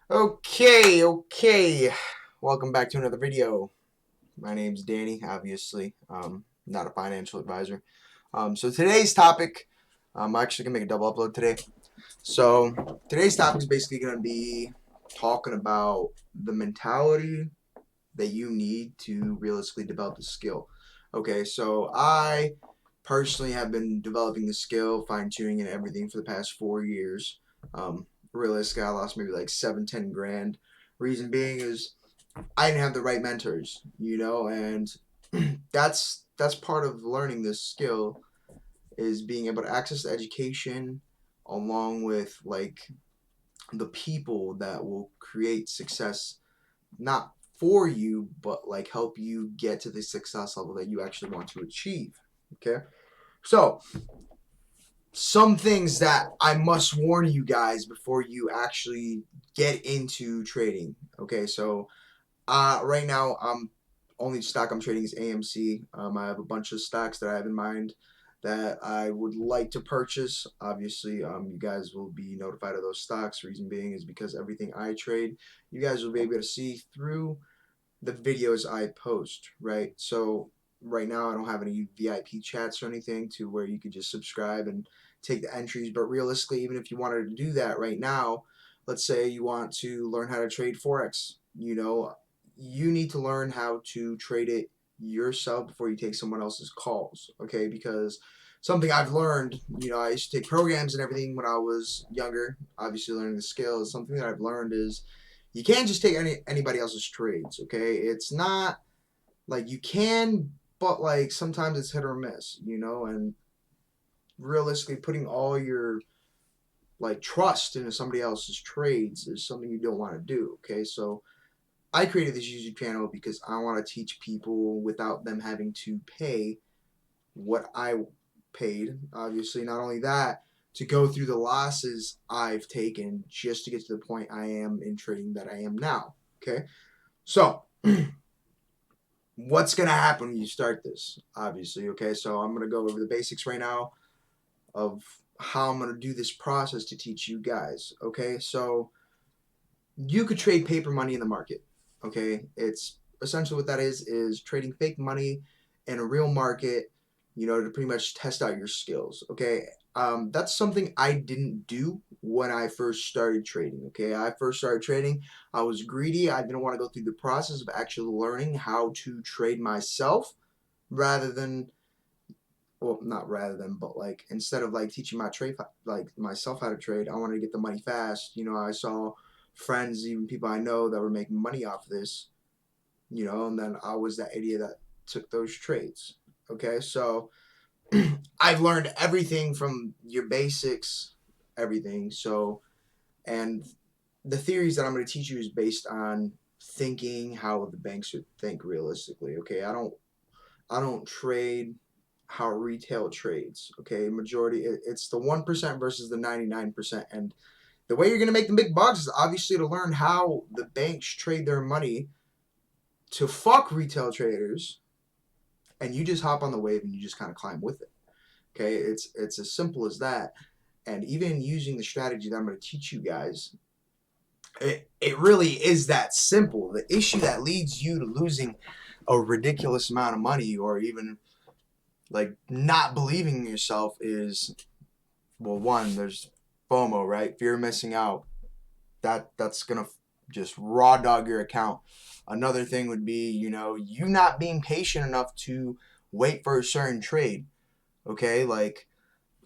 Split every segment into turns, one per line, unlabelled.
Okay. Welcome back to another video. My name's Danny, obviously. Not a financial advisor. So today's topic, I'm actually gonna make a double upload today. So today's topic is basically gonna be talking about the mentality that you need to realistically develop the skill. Okay, so I personally have been developing the skill, fine tuning and everything for the past 4 years. Realistically, I lost maybe like 7-10 grand. Reason being is I didn't have the right mentors, and that's part of learning this skill is being able to access the education along with like the people that will create success not for you but like help you get to the success level that you actually want to achieve. Okay, so some things that I must warn you guys before you actually get into trading. Okay, so right now only stock I'm trading is AMC. I have a bunch of stocks that I have in mind that I would like to purchase. Obviously, you guys will be notified of those stocks. Reason being is because everything I trade, you guys will be able to see through the videos I post, right? So right now I don't have any VIP chats or anything to where you could just subscribe and take the entries. But realistically, even if you wanted to do that right now, let's say you want to learn how to trade Forex, you need to learn how to trade it yourself before you take someone else's calls, okay? Because something I've learned, I used to take programs and everything when I was younger, obviously learning the skills. Something that I've learned is you can't just take anybody else's trades, okay? It's not like you can, but like sometimes it's hit or miss, and realistically putting all your like trust into somebody else's trades is something you don't want to do, okay? So I created this YouTube channel because I want to teach people without them having to pay what I paid. Obviously, not only that, to go through the losses I've taken just to get to the point I am in trading that I am now. Okay, so what's gonna happen when you start this? Obviously, okay. So I'm gonna go over the basics right now of how I'm gonna do this process to teach you guys. Okay, so you could trade paper money in the market. Okay, it's essentially what that is trading fake money in a real market, to pretty much test out your skills. Okay, that's something I didn't do when I first started trading. Okay, I first started trading. I was greedy. I didn't want to go through the process of actually learning how to trade myself, rather than well, not rather than, but like instead of like teaching my trade, like myself how to trade, I wanted to get the money fast. I saw friends, even people I know that were making money off of this, and then I was that idiot that took those trades. Okay, so I've learned everything from your basics, everything. So, and the theories that I'm going to teach you is based on thinking how the banks would think realistically. Okay, I don't trade how retail trades. Okay, majority it's the 1% versus the 99%, and the way you're gonna make the big bucks is obviously to learn how the banks trade their money to fuck retail traders, and you just hop on the wave and you just kind of climb with it. Okay, it's as simple as that. And even using the strategy that I'm going to teach you guys, it really is that simple. The issue that leads you to losing a ridiculous amount of money or even like not believing in yourself is, well, one, there's FOMO, right? Fear of missing out. That's gonna just raw dog your account. Another thing would be, you not being patient enough to wait for a certain trade. Okay, like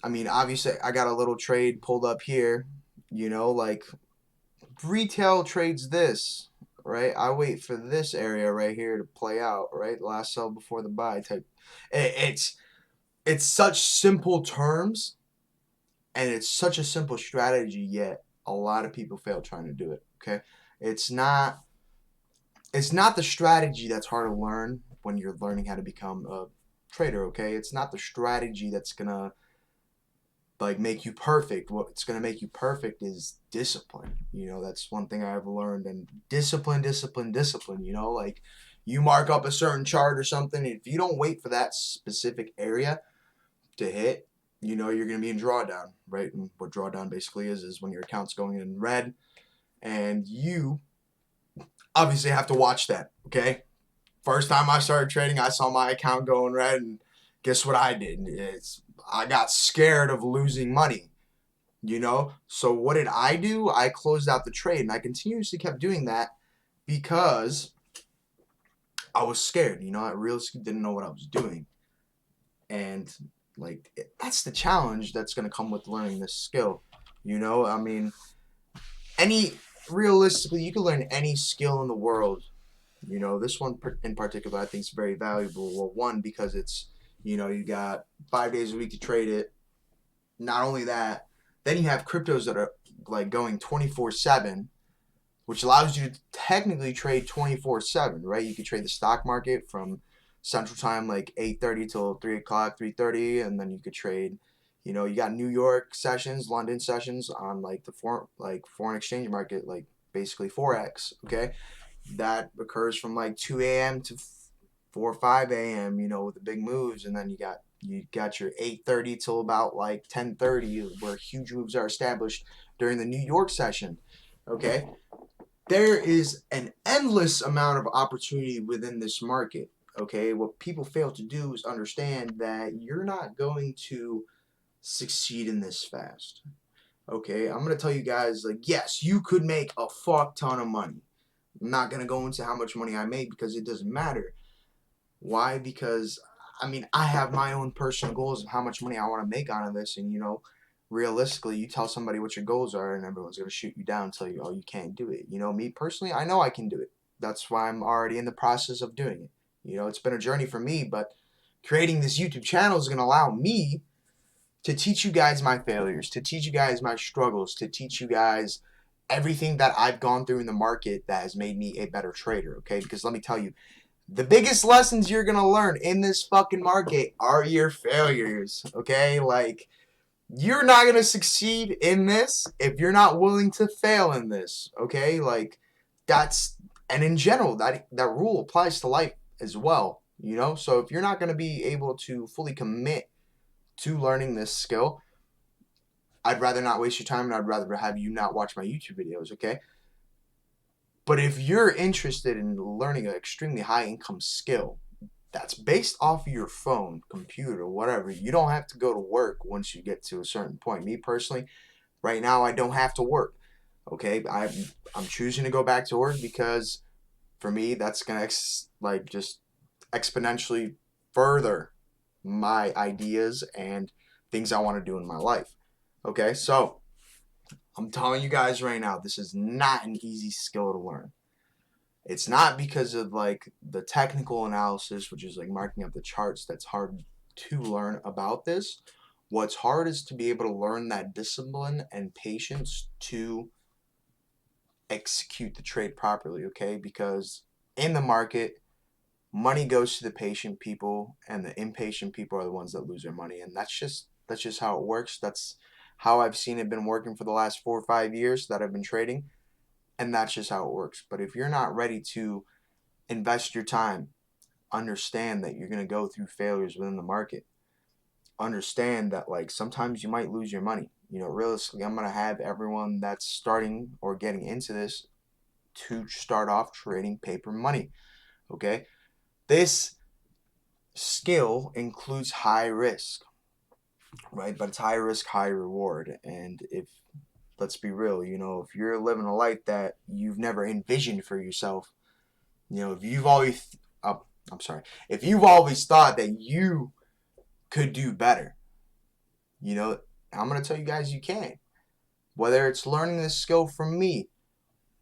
I mean, obviously I got a little trade pulled up here. Like retail trades this, right? I wait for this area right here to play out, right? Last sell before the buy type. It's such simple terms, and it's such a simple strategy, yet a lot of people fail trying to do it. Okay, it's not it's not the strategy that's hard to learn when you're learning how to become a trader. Okay, it's not the strategy that's gonna like make you perfect. What's gonna make you perfect is discipline. That's one thing I've learned. And discipline. Like you mark up a certain chart or something. If you don't wait for that specific area to hit, you're going to be in drawdown, right? And what drawdown basically is when your account's going in red and you obviously have to watch that, okay? First time I started trading, I saw my account going red, and guess what I did? I got scared of losing money, So what did I do? I closed out the trade, and I continuously kept doing that because I was scared. I realistically didn't know what I was doing, and like that's the challenge that's gonna come with learning this skill. I mean, any realistically, you can learn any skill in the world. This one in particular, I think is very valuable. Well, one, because you got 5 days a week to trade it. Not only that, then you have cryptos that are like going 24/7, which allows you to technically trade 24/7, right? You could trade the stock market from Central Time, like 8:30 till 3 o'clock, 3:30, and then you could trade. You got New York sessions, London sessions on like the foreign exchange market, like basically forex. Okay, that occurs from like 2 a.m. to 4 or 5 a.m. With the big moves, and then you got your 8:30 till about like 10:30, where huge moves are established during the New York session. Okay, there is an endless amount of opportunity within this market. Okay, what people fail to do is understand that you're not going to succeed in this fast. Okay, I'm gonna tell you guys, like, yes, you could make a fuck ton of money. I'm not gonna go into how much money I make because it doesn't matter. Why? Because I mean, I have my own personal goals of how much money I want to make out of this, and realistically, you tell somebody what your goals are, and everyone's gonna shoot you down, and tell you, oh, you can't do it. Me personally, I know I can do it. That's why I'm already in the process of doing it. It's been a journey for me, but creating this YouTube channel is gonna allow me to teach you guys my failures, to teach you guys my struggles, to teach you guys everything that I've gone through in the market that has made me a better trader, okay? Because let me tell you, the biggest lessons you're gonna learn in this fucking market are your failures, okay? Like, you're not gonna succeed in this if you're not willing to fail in this, okay? Like, and in general, that rule applies to life as well, So if you're not gonna be able to fully commit to learning this skill, I'd rather not waste your time, and I'd rather have you not watch my YouTube videos, okay? But if you're interested in learning an extremely high income skill that's based off of your phone, computer, whatever, you don't have to go to work once you get to a certain point. Me personally, right now, I don't have to work, okay? I'm choosing to go back to work because for me, that's gonna just exponentially further my ideas and things I want to do in my life. Okay, so I'm telling you guys right now, this is not an easy skill to learn. It's not because of like the technical analysis, which is like marking up the charts, that's hard to learn about this. What's hard is to be able to learn that discipline and patience to execute the trade properly, okay? Because in the market, money goes to the patient people, and the impatient people are the ones that lose their money, and that's just how it works. That's how I've seen it been working for the last 4 or 5 years that I've been trading, and that's just how it works. But if you're not ready to invest your time, understand that you're going to go through failures within the market. Understand that like sometimes you might lose your money. Realistically, I'm going to have everyone that's starting or getting into this to start off trading paper money. Okay? This skill includes high risk, right? But it's high risk, high reward. And let's be real, if you're living a life that you've never envisioned for yourself, if you've always, if you've always thought that you could do better, I'm going to tell you guys you can. Whether it's learning this skill from me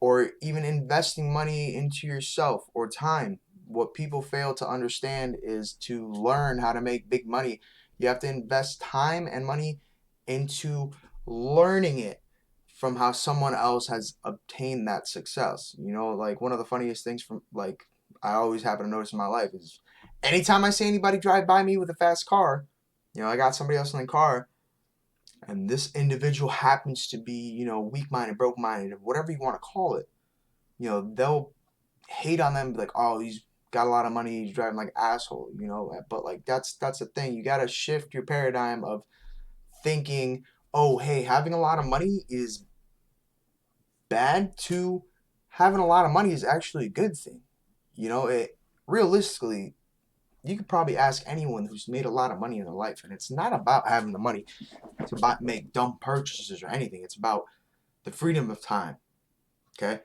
or even investing money into yourself or time, what people fail to understand is to learn how to make big money, you have to invest time and money into learning it from how someone else has obtained that success. Like one of the funniest things from like I always happen to notice in my life is anytime I see anybody drive by me with a fast car, I got somebody else in the car, and this individual happens to be, weak-minded, broke-minded, whatever you want to call it, they'll hate on them, like, oh, he's got a lot of money, he's driving like an asshole, but like that's the thing. You got to shift your paradigm of thinking, oh, hey, having a lot of money is bad to having a lot of money is actually a good thing. You know, it realistically, you could probably ask anyone who's made a lot of money in their life, and it's not about having the money to make dumb purchases or anything. It's about the freedom of time. Okay,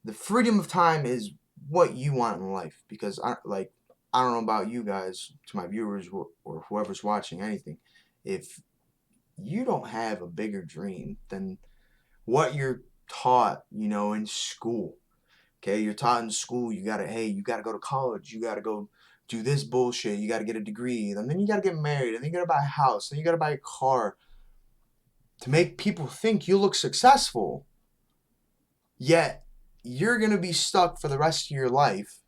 the freedom of time is what you want in life. Because I don't know about you guys, to my viewers or whoever's watching anything, if you don't have a bigger dream than what you're taught, in school. Okay, you're taught in school, you gotta go to college, you gotta go do this bullshit, you gotta get a degree, and then you gotta get married, and then you gotta buy a house, then you gotta buy a car to make people think you look successful. Yet you're gonna be stuck for the rest of your life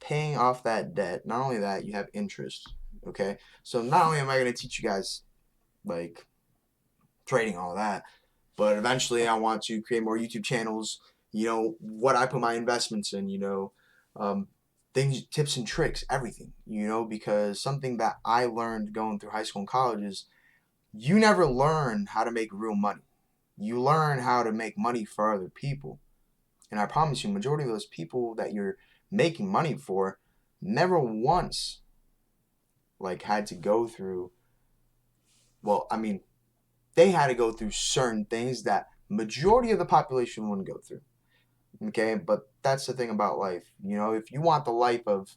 paying off that debt. Not only that, you have interest. Okay, so not only am I gonna teach you guys like trading, all that, but eventually I want to create more YouTube channels. What I put my investments in. Um, things, tips and tricks, everything. Because something that I learned going through high school and college is you never learn how to make real money. You learn how to make money for other people. And I promise you, majority of those people that you're making money for never once had to go through, well, I mean, they had to go through certain things that majority of the population wouldn't go through. Okay, but that's the thing about life. If you want the life of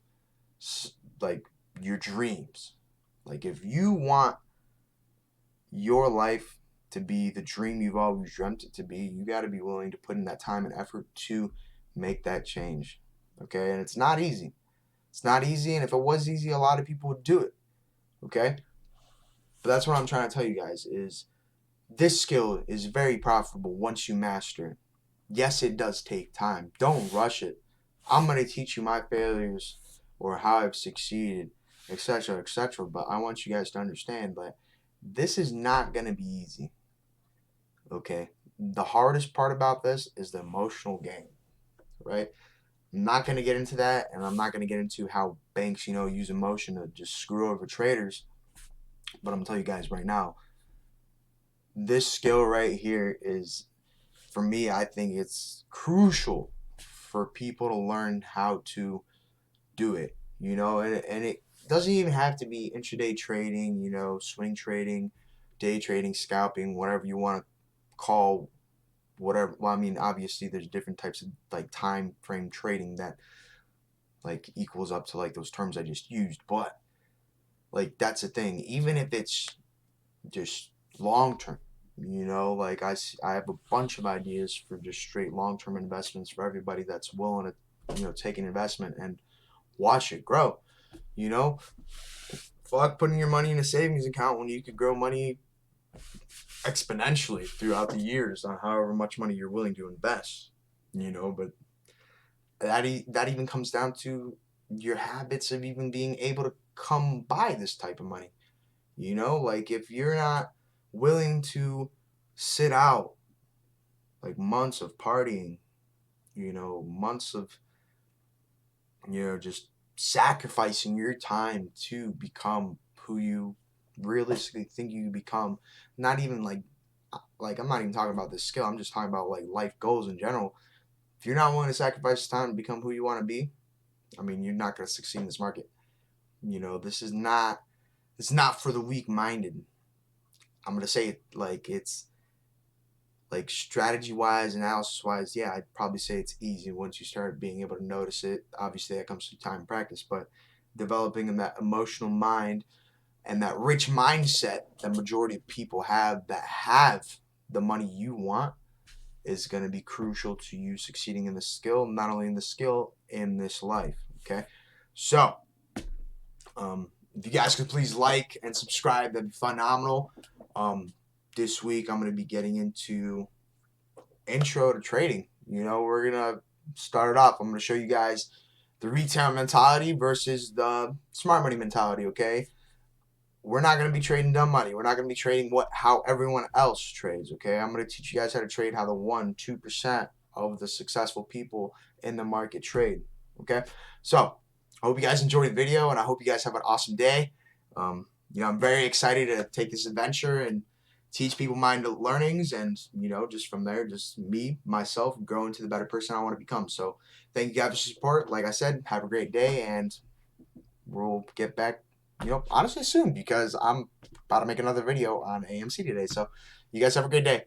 like your dreams, if you want your life to be the dream you've always dreamt it to be, you got to be willing to put in that time and effort to make that change. Okay, and it's not easy. It's not easy, and if it was easy, a lot of people would do it. Okay, but that's what I'm trying to tell you guys is this skill is very profitable once you master it. Yes, it does take time. Don't rush it. I'm going to teach you my failures or how I've succeeded, etc., etc. But I want you guys to understand that this is not going to be easy. Okay? The hardest part about this is the emotional game, right? I'm not going to get into that, and I'm not going to get into how banks, use emotion to just screw over traders. But I'm going to tell you guys right now, this skill right here is, for me, I think it's crucial for people to learn how to do it, and it doesn't even have to be intraday trading, swing trading, day trading, scalping, whatever you want to call whatever. Well, I mean, obviously there's different types of time frame trading that equals up to those terms I just used, but that's the thing. Even if it's just long term, I have a bunch of ideas for just straight long term investments for everybody that's willing to take an investment and watch it grow. Fuck putting your money in a savings account when you could grow money exponentially throughout the years on however much money you're willing to invest. But that even comes down to your habits of even being able to come by this type of money. If you're not willing to sit out months of partying, months of just sacrificing your time to become who you realistically think you become. Not even I'm not even talking about this skill. I'm just talking about life goals in general. If you're not willing to sacrifice time to become who you want to be, I mean, you're not going to succeed in this market. This is not. It's not for the weak-minded. I'm gonna say it it's strategy-wise, analysis-wise. Yeah, I'd probably say it's easy once you start being able to notice it. Obviously, that comes through time and practice, but developing that emotional mind and that rich mindset that majority of people have that have the money you want is going to be crucial to you succeeding in the skill, not only in the skill, in this life. Okay, so if you guys could please like and subscribe, that'd be phenomenal. This week I'm going to be getting into intro to trading. We're going to start it off. I'm going to show you guys the retail mentality versus the smart money mentality, okay? We're not going to be trading dumb money. We're not going to be trading how everyone else trades, okay? I'm going to teach you guys how to trade how the 1-2% of the successful people in the market trade, okay? So I hope you guys enjoyed the video, and I hope you guys have an awesome day. I'm very excited to take this adventure and teach people mind learnings, and you know, just from there, just me myself grow into the better person I want to become. So thank you guys for your support. Like I said, have a great day, and we'll get back, you know, honestly soon, because I'm about to make another video on AMC today. So you guys have a great day.